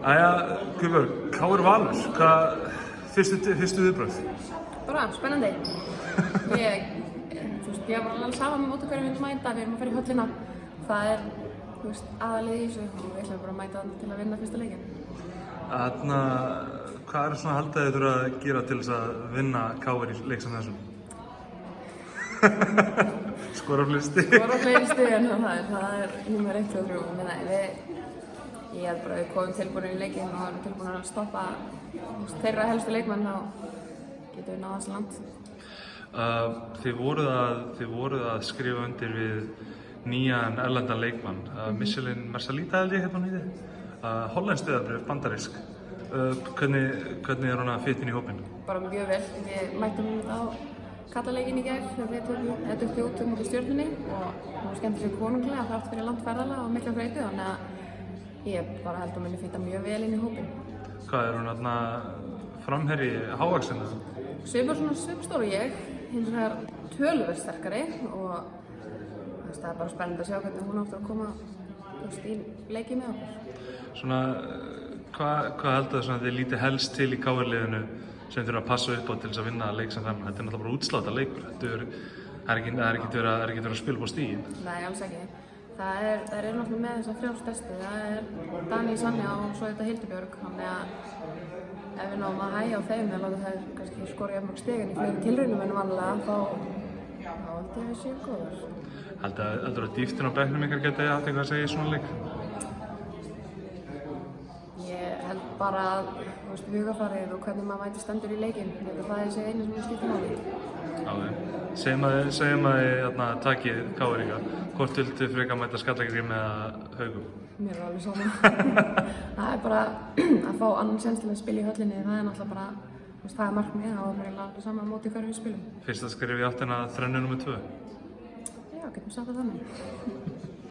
Æja, Guðbjörg, KR Valur, hvað fyrstu viðbrögð? Bara spennandi. Ég var alveg saman með móti hverju við myndum mæta, við erum að fara í höllina. Það er aðalið í þessu og við ætlum bara að mæta til að vinna fyrsta leikinn. Hvað er svona haldið þið þurfa að gera til þess að vinna KR í leik sem þessum? Skora fleiri stig. Skora fleiri stig en það er númer 1 og 3. Ég held bara að við komum tilbúinir í leikinn og erum tilbúinir að stoppa þeirra helstu leikmenn og getum við náð þessu land. Þið voruð að skrifa undir við nýjan erlendan leikmann, Michelin Mersalita held ég hérna hún heiti, hollenskt eðabréf, bandarísk. Hvernig er hún að fitta inn í hópinn? Bara mjög vel. Við mættum á kallaleikinn í gær þegar við tókum út mútið Stjörnunni og hún var skemmt sér konunglega þrátt fyrir landferðala og mikla þreytu, þannig að ég bara held að hún myndi fitta mjög vel inn í hópinn. Hvað er hún framherji hávaxin? Svipar svona svipstór og ég, hins vegar töluvert sterkari og það er bara spennandi að sjá hvernig hún áttur að koma í leiki með okkur. Hvað heldur það að þið lítið helst til í KR-liðinu sem þurfa að passa upp á til þess að vinna leik sem þennan? Þetta er náttúrulega bara útsláta leikur. Það er ekki verið að spila upp á stíginn. Nei, alls ekki. Það er náttúrulega með þess að 3 stærstu. Það er Dani, Sanja og svo þetta Hildibjörg. Þannig að ef við náum að hægja á þeim eða láta þær kannski skora jafnmörg stigin í fleiri tilraunum en vanlega, þá held ég að við séum góðar. Heldur að dýftin á bekknum ykkar geti haft eitthvað að segja í svona leik? Ég held bara að hugafarið og hvernig maður mæti stendur í leikinn. Ég held að það er þessi einu sem skiptir máli. Segjum að þið takið KR-inga. Hvort viltu frekar mæta Skallagrími eða Haugum? Mér er alveg saman. Það er bara að fá annan séns til að spila í höllinni. Það er náttúrulega bara, það er markmið og það er alveg saman móti hverju við spilum. Fyrst að skrifa í áttina þrennu nr. 2? Já, getum sagt það þannig.